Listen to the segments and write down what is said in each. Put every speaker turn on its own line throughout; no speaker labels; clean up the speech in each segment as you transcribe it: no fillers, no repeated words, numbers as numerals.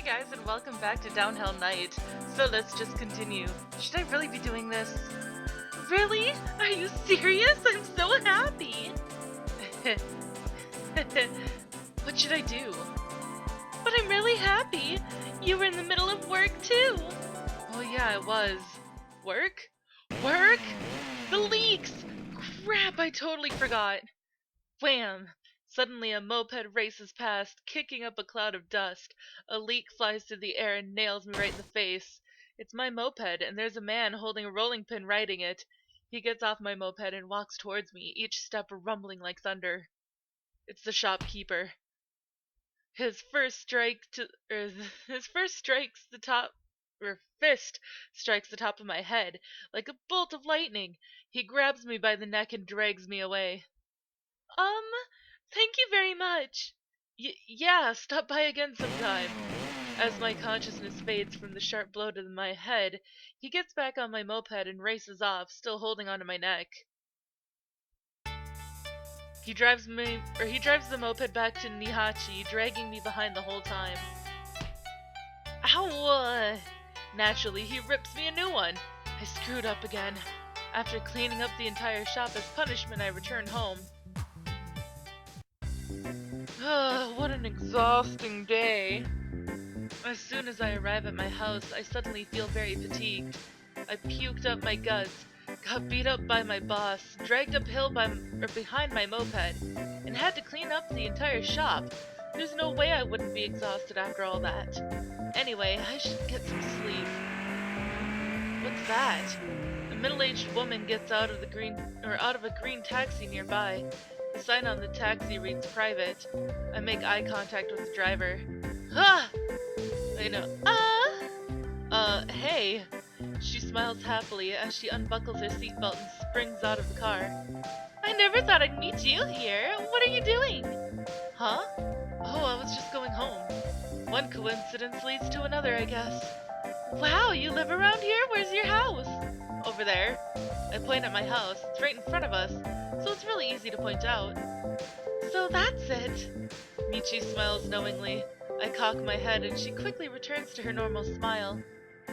Hey guys, and welcome back to Downhill Night. So let's just continue. Should I really be doing this? Really? Are you serious? I'm so happy! What should I do? But I'm really happy! You were in the middle of work too! Oh yeah, I was. Work? Work? The leaks! Crap, I totally forgot! Wham! Suddenly a moped races past, kicking up a cloud of dust. A leak flies through the air and nails me right in the face. It's my moped, and there's a man holding a rolling pin riding it. He gets off my moped and walks towards me, each step rumbling like thunder. It's the shopkeeper. His first strike to, his first strikes the top, fist strikes the top of my head like a bolt of lightning. He grabs me by the neck and drags me away. Um, Thank you very much. Yeah, stop by again sometime. As my consciousness fades from the sharp blow to my head, he gets back on my moped and races off, still holding onto my neck. He drives the moped back to Nihachi, dragging me behind the whole time. Ow! Naturally, he rips me a new one. I screwed up again. After cleaning up the entire shop as punishment, I return home. What an exhausting day. As soon as I arrive at my house, I suddenly feel very fatigued. I puked up my guts, got beat up by my boss, dragged uphill behind my moped, and had to clean up the entire shop. There's no way I wouldn't be exhausted after all that. Anyway, I should get some sleep. What's that? A middle-aged woman gets out of a green taxi nearby. The sign on the taxi reads private. I make eye contact with the driver. Ah! I know. Hey. She smiles happily as she unbuckles her seatbelt and springs out of the car. I never thought I'd meet you here. What are you doing? Huh? Oh, I was just going home. One coincidence leads to another, I guess. Wow, you live around here? Where's your house? Over there. I point at my house. It's right in front of us, so it's really easy to point out. So that's it. Michi smiles knowingly. I cock my head and she quickly returns to her normal smile.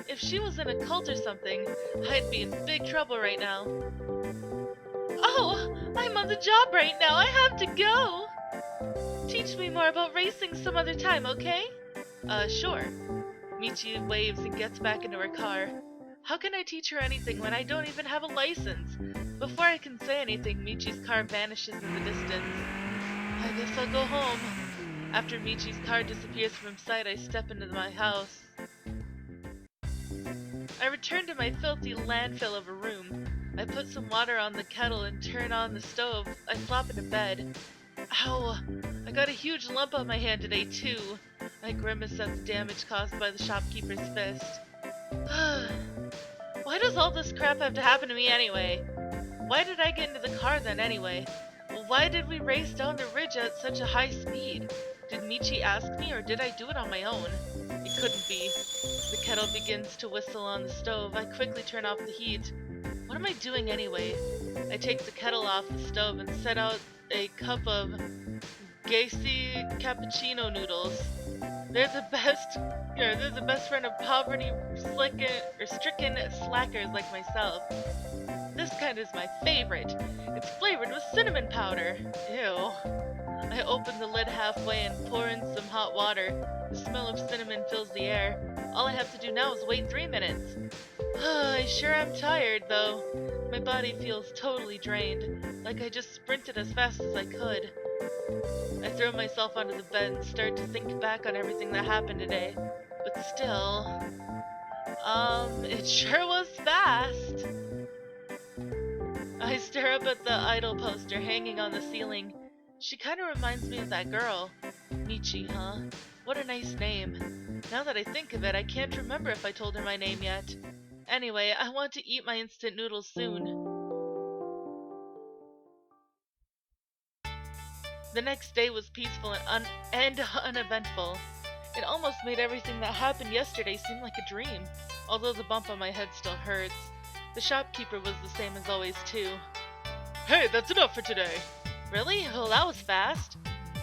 If she was in a cult or something, I'd be in big trouble right now. Oh, I'm on the job right now. I have to go. Teach me more about racing some other time, okay? Sure. Michi waves and gets back into her car. How can I teach her anything when I don't even have a license? Before I can say anything, Michi's car vanishes in the distance. I guess I'll go home. After Michi's car disappears from sight, I step into my house. I return to my filthy landfill of a room. I put some water on the kettle and turn on the stove. I flop into bed. Ow! I got a huge lump on my hand today, too. I grimace at the damage caused by the shopkeeper's fist. Why does all this crap have to happen to me anyway? Why did I get into the car then anyway? Why did we race down the ridge at such a high speed? Did Michi ask me, or did I do it on my own? It couldn't be. The kettle begins to whistle on the stove. I quickly turn off the heat. What am I doing anyway? I take the kettle off the stove and set out a cup of Gacy cappuccino noodles. They're the best friend of stricken slackers like myself. This kind is my favorite. It's flavored with cinnamon powder. Ew. I open the lid halfway and pour in some hot water. The smell of cinnamon fills the air. All I have to do now is wait 3 minutes. I sure am tired, though. My body feels totally drained, like I just sprinted as fast as I could. I throw myself onto the bed and start to think back on everything that happened today. But still... it sure was fast. I stare up at the idol poster hanging on the ceiling. She kinda reminds me of that girl. Michi, huh? What a nice name. Now that I think of it, I can't remember if I told her my name yet. Anyway, I want to eat my instant noodles soon. The next day was peaceful and uneventful. It almost made everything that happened yesterday seem like a dream, although the bump on my head still hurts. The shopkeeper was the same as always, too. Hey, that's enough for today! Really? Well, that was fast.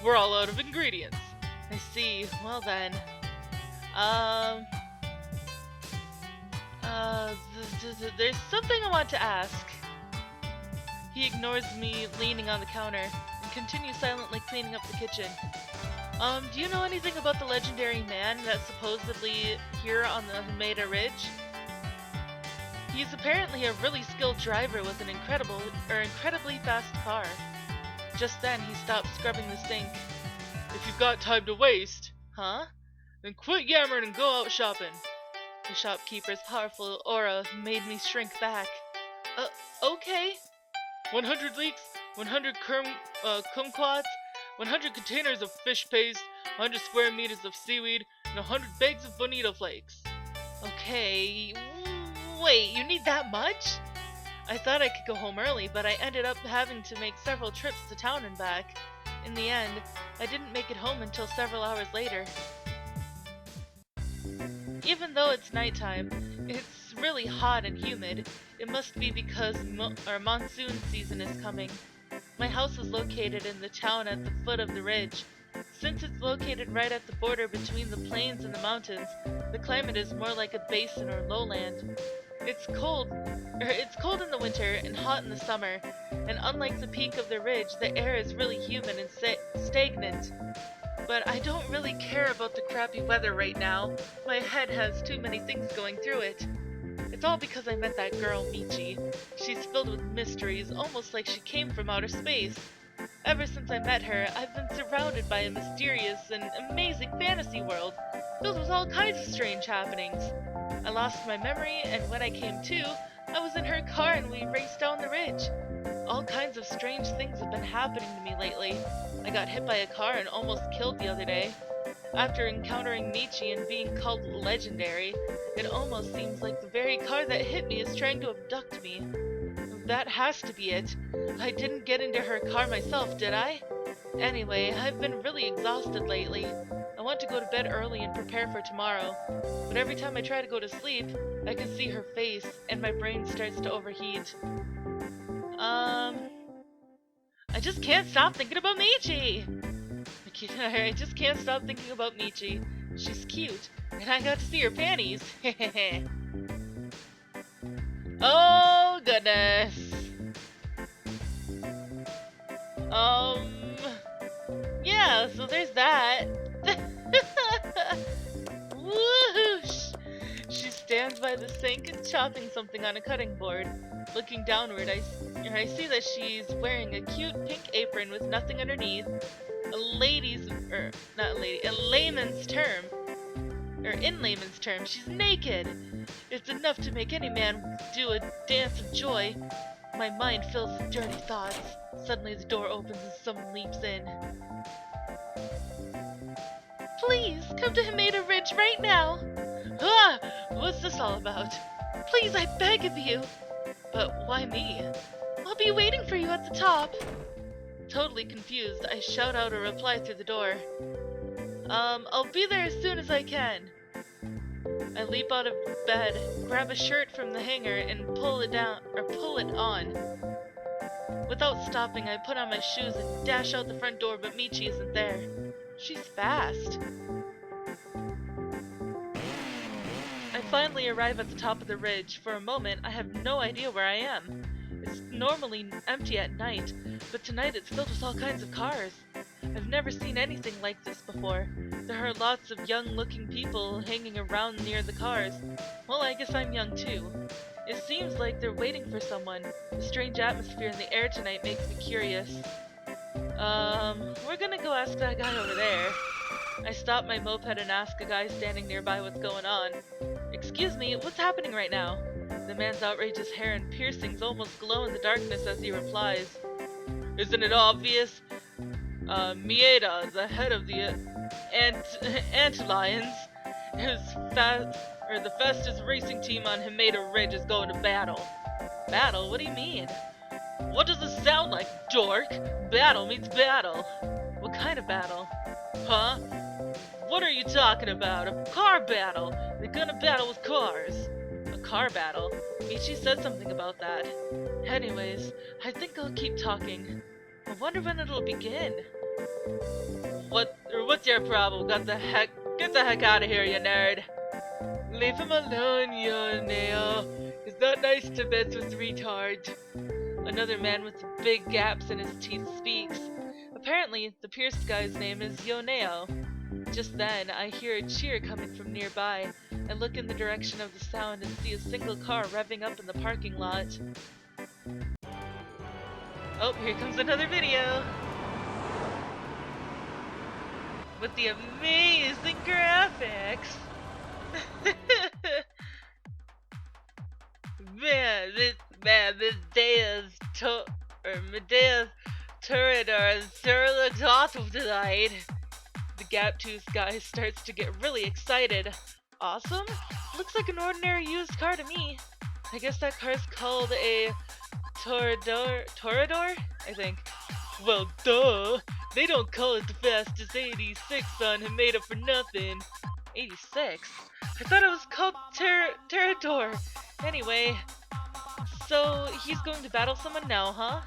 We're all out of ingredients. I see. Well then. Um, there's something I want to ask. He ignores me leaning on the counter and continues silently cleaning up the kitchen. Do you know anything about the legendary man that's supposedly here on the Humeda Ridge? He's apparently a really skilled driver with an incredibly fast car. Just then, he stopped scrubbing the sink. If you've got time to waste, huh? Then quit yammering and go out shopping. The shopkeeper's powerful aura made me shrink back. Okay. 100 leeks, 100 kumquats, 100 containers of fish paste, 100 square meters of seaweed, and 100 bags of bonito flakes. Okay, wait, you need that much? I thought I could go home early, but I ended up having to make several trips to town and back. In the end, I didn't make it home until several hours later. Even though it's nighttime, it's really hot and humid. It must be because our monsoon season is coming. My house is located in the town at the foot of the ridge. Since it's located right at the border between the plains and the mountains, the climate is more like a basin or lowland. It's cold in the winter and hot in the summer, and unlike the peak of the ridge, the air is really humid and stagnant. But I don't really care about the crappy weather right now. My head has too many things going through it. It's all because I met that girl, Michi. She's filled with mysteries, almost like she came from outer space. Ever since I met her, I've been surrounded by a mysterious and amazing fantasy world, filled with all kinds of strange happenings. I lost my memory, and when I came to, I was in her car and we raced down the ridge. All kinds of strange things have been happening to me lately. I got hit by a car and almost killed the other day. After encountering Michi and being called legendary, it almost seems like the very car that hit me is trying to abduct me. That has to be it. I didn't get into her car myself, did I? Anyway, I've been really exhausted lately. I want to go to bed early and prepare for tomorrow. But every time I try to go to sleep, I can see her face and my brain starts to overheat. I just can't stop thinking about Michi! I just can't stop thinking about Michi. She's cute, and I got to see her panties. Oh, goodness. Yeah, so there's that. Whoosh! She stands by the sink and chopping something on a cutting board. Looking downward, I see that she's wearing a cute pink apron with nothing underneath. In layman's terms, she's naked. It's enough to make any man do a dance of joy. My mind fills with dirty thoughts. Suddenly the door opens and someone leaps in. Please, come to Humeda Ridge right now. Ah! What's this all about? Please, I beg of you. But why me? I'll be waiting for you at the top. Totally confused, I shout out a reply through the door. I'll be there as soon as I can. I leap out of bed, grab a shirt from the hanger, and pull it on. Without stopping, I put on my shoes and dash out the front door, but Michi isn't there. She's fast. I finally arrive at the top of the ridge. For a moment, I have no idea where I am. It's normally empty at night, but tonight it's filled with all kinds of cars. I've never seen anything like this before. There are lots of young-looking people hanging around near the cars. Well, I guess I'm young too. It seems like they're waiting for someone. The strange atmosphere in the air tonight makes me curious. We're gonna go ask that guy over there. I stop my moped and ask a guy standing nearby what's going on. Excuse me, what's happening right now? The man's outrageous hair and piercings almost glow in the darkness as he replies. Isn't it obvious? Mieda, the head of the Antlions, the fastest racing team on Humeda Ridge is going to battle. Battle? What do you mean? What does this sound like, dork? Battle means battle. What kind of battle? Huh? What are you talking about? A car battle! They're gonna battle with cars. A car battle? Michi said something about that. Anyways, I think I'll keep talking. I wonder when it'll begin. What's your problem? Got the heck Get the heck out of here, you nerd! Leave him alone, Yoneo. It's not nice to mess with retards. Another man with big gaps in his teeth speaks. Apparently, the pierced guy's name is Yoneo. Just then, I hear a cheer coming from nearby. I look in the direction of the sound and see a single car revving up in the parking lot. Oh, here comes another video! With the amazing graphics! Medea's Toreador sure looks awesome tonight. The gap-toothed guy starts to get really excited. Awesome? Looks like an ordinary used car to me. I guess that car's called a Toreador? I think. Well, duh! They don't call it the fastest 86 on him made up for nothing. 86? I thought it was called Terrador. Anyway, so he's going to battle someone now, huh?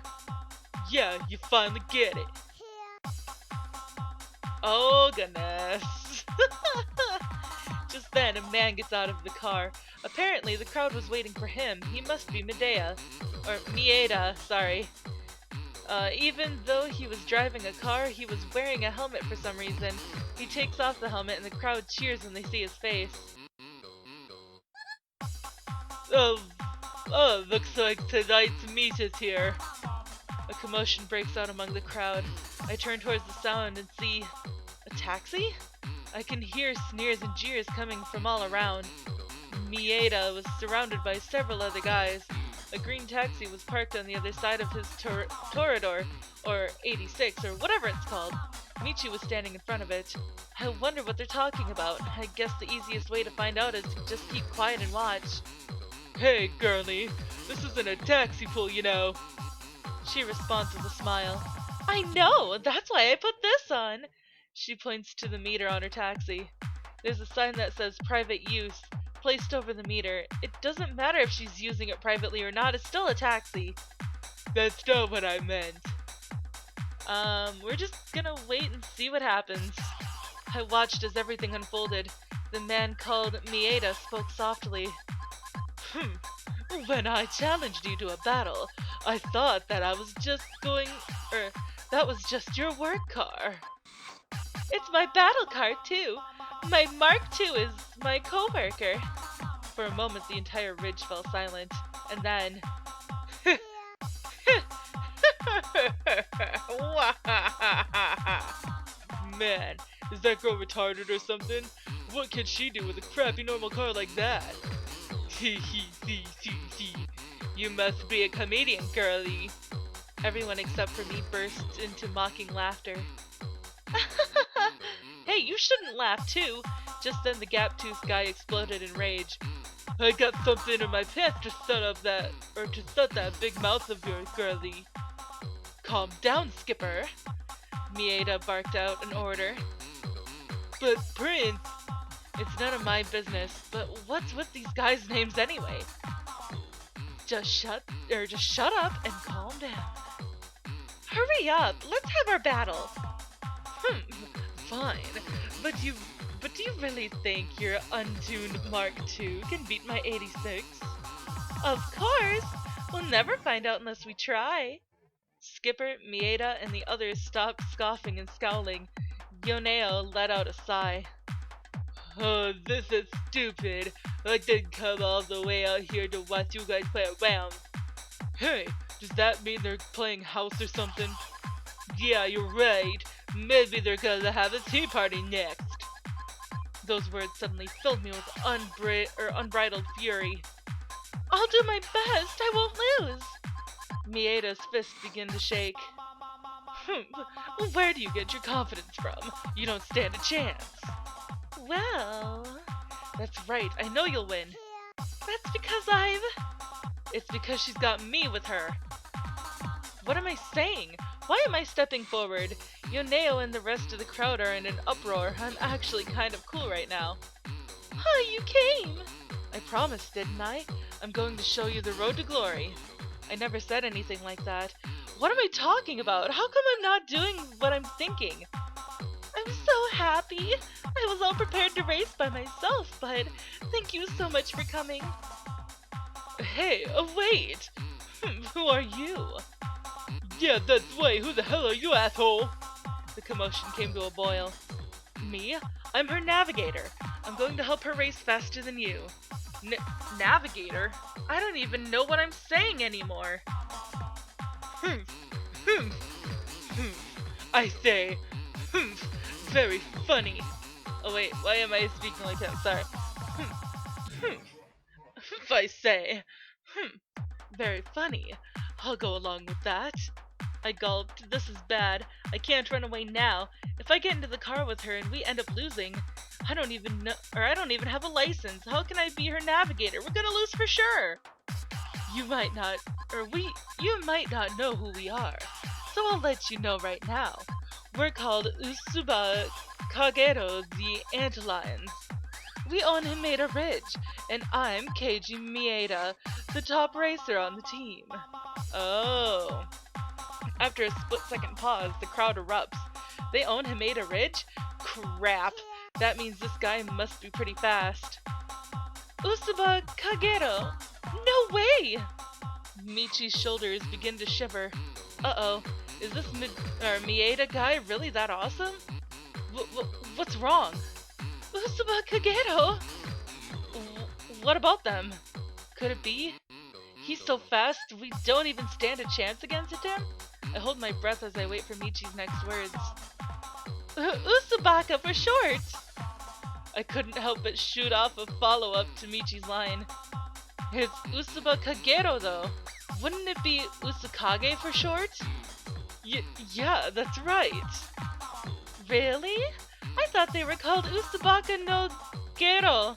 Yeah, you finally get it. Oh, goodness. Just then, a man gets out of the car. Apparently, the crowd was waiting for him. He must be Medea. Or Mieda, sorry. Even though he was driving a car, he was wearing a helmet for some reason. He takes off the helmet and the crowd cheers when they see his face. Looks like tonight's meet is here. A commotion breaks out among the crowd. I turn towards the sound and see a taxi? I can hear sneers and jeers coming from all around. Mieda was surrounded by several other guys. A green taxi was parked on the other side of his Toreador, or 86, or whatever it's called. Michi was standing in front of it. I wonder what they're talking about. I guess the easiest way to find out is to just keep quiet and watch. Hey, girlie, this isn't a taxi pull, you know. She responds with a smile. I know, that's why I put this on. She points to the meter on her taxi. There's a sign that says private use, placed over the meter. It doesn't matter if she's using it privately or not, it's still a taxi. That's not what I meant. We're just gonna wait and see what happens. I watched as everything unfolded. The man called Mieda spoke softly. When I challenged you to a battle, I thought that that was just your work car. It's my battle car too. My Mark II is my co-worker. For a moment, the entire ridge fell silent, and then... Man, is that girl retarded or something? What can she do with a crappy normal car like that? You must be a comedian, girlie. Everyone except for me bursts into mocking laughter. Hey, you shouldn't laugh too. Just then the gap-toothed guy exploded in rage. I got something in my pants to shut that big mouth of yours, girlie. Calm down, skipper. Mieda barked out an order. But Prince, it's none of my business, but what's with these guys' names anyway? Just shut up and calm down. Hurry up, let's have our battle. Fine, but do you really think your untuned Mark II can beat my 86? Of course! We'll never find out unless we try. Skipper, Mieda, and the others stopped scoffing and scowling. Yoneo let out a sigh. Oh, this is stupid. I didn't come all the way out here to watch you guys play around. Hey, does that mean they're playing house or something? Yeah, you're right. Maybe they're gonna have a tea party next. Those words suddenly filled me with unbridled fury. I'll do my best. I won't lose. Mieda's fists began to shake. Where do you get your confidence from? You don't stand a chance. Well, that's right. I know you'll win. That's because It's because she's got me with her. What am I saying? Why am I stepping forward? Yoneo and the rest of the crowd are in an uproar. I'm actually kind of cool right now. You came! I promised, didn't I? I'm going to show you the road to glory. I never said anything like that. What am I talking about? How come I'm not doing what I'm thinking? I'm so happy. I was all prepared to race by myself, but thank you so much for coming. Hey, wait! Who are you? Yeah, that's right. Who the hell are you, asshole? The commotion came to a boil. Me? I'm her navigator. I'm going to help her race faster than you. Navigator? I don't even know what I'm saying anymore. I say, very funny. Oh wait, why am I speaking like that? Sorry. I say, very funny. I'll go along with that. I gulped. This is bad. I can't run away now. If I get into the car with her and we end up losing, I don't even have a license. How can I be her navigator? We're gonna lose for sure. You might not know who we are. So I'll let you know right now. We're called Usuba Kagero the Antlions. We own Himeda Ridge, and I'm Keiji Mieda, the top racer on the team. Oh. After a split-second pause, the crowd erupts. They own Himeda Ridge? Crap. That means this guy must be pretty fast. Usuba Kagero! No way! Michi's shoulders begin to shiver. Uh-oh. Is this Mieda guy really that awesome? What's wrong? Usuba Kagero! What about them? Could it be? He's so fast, we don't even stand a chance against him? I hold my breath as I wait for Michi's next words. Usubaka for short! I couldn't help but shoot off a follow-up to Michi's line. It's Usuba Kagero though. Wouldn't it be Usukage for short? Yeah, that's right. Really? I thought they were called Usubaka no Gero,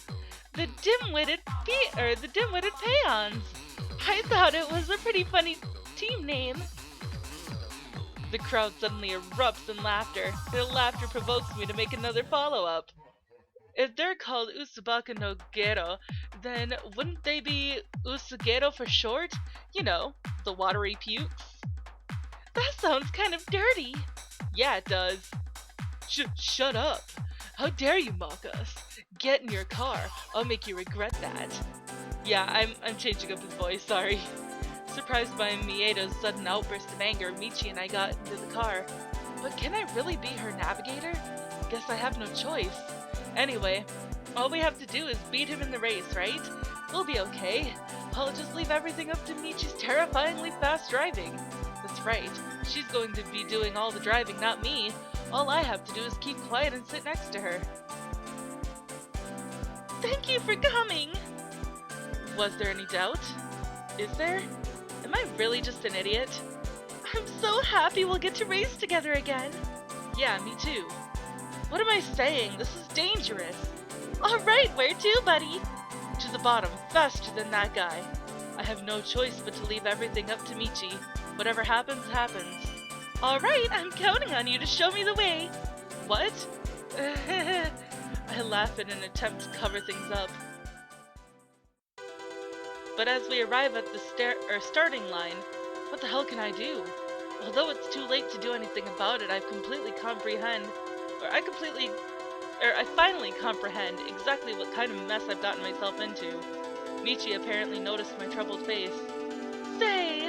the dim-witted peons. I thought it was a pretty funny team name. The crowd suddenly erupts in laughter. Their laughter provokes me to make another follow-up. If they're called Usubaka no Gero, then wouldn't they be Usugero for short? You know, the watery pukes. That sounds kind of dirty. Yeah, it does. Shut up. How dare you mock us? Get in your car. I'll make you regret that. Yeah, I'm changing up his voice, sorry. Surprised by Mieda's sudden outburst of anger, Michi and I got into the car. But can I really be her navigator? Guess I have no choice. Anyway, all we have to do is beat him in the race, right? We'll be okay. I'll just leave everything up to Michi's terrifyingly fast driving. That's right. She's going to be doing all the driving, not me. All I have to do is keep quiet and sit next to her. Thank you for coming! Was there any doubt? Is there? Am I really just an idiot? I'm so happy we'll get to race together again. Yeah, me too. What am I saying? This is dangerous. Alright, where to, buddy? To the bottom, faster than that guy. I have no choice but to leave everything up to Michi. Whatever happens, happens. Alright, I'm counting on you to show me the way. What? I laugh in an attempt to cover things up. But as we arrive at the starting line, what the hell can I do? Although it's too late to do anything about it, I finally comprehend exactly what kind of mess I've gotten myself into. Michi apparently noticed my troubled face. Say!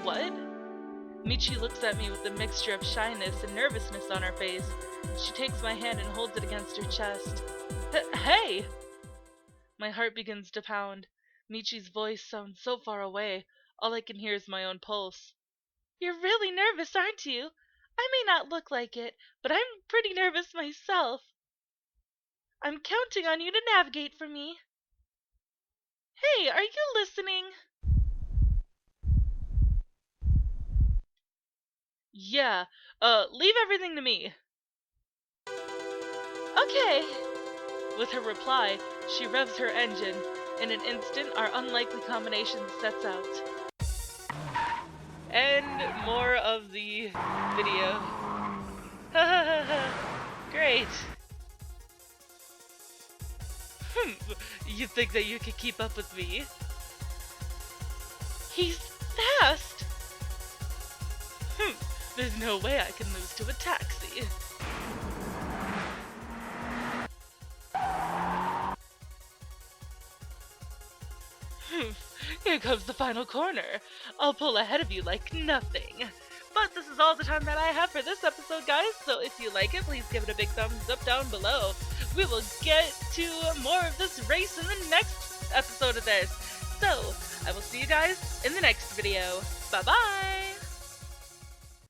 What? Michi looks at me with a mixture of shyness and nervousness on her face. She takes my hand and holds it against her chest. Hey! My heart begins to pound. Michi's voice sounds so far away, all I can hear is my own pulse. You're really nervous, aren't you? I may not look like it, but I'm pretty nervous myself. I'm counting on you to navigate for me. Hey, are you listening? Yeah, leave everything to me. Okay. With her reply, she revs her engine. In an instant, our unlikely combination sets out. And more of the video. Great. You think that you could keep up with me? He's fast. There's No way I can lose to a taxi. Here comes the final corner. I'll pull ahead of you like nothing. But this is all the time that I have for this episode, guys, so if you like it, please give it a big thumbs up down below. We will get to more of this race in the next episode of this. So, I will see you guys in the next video. Bye-bye!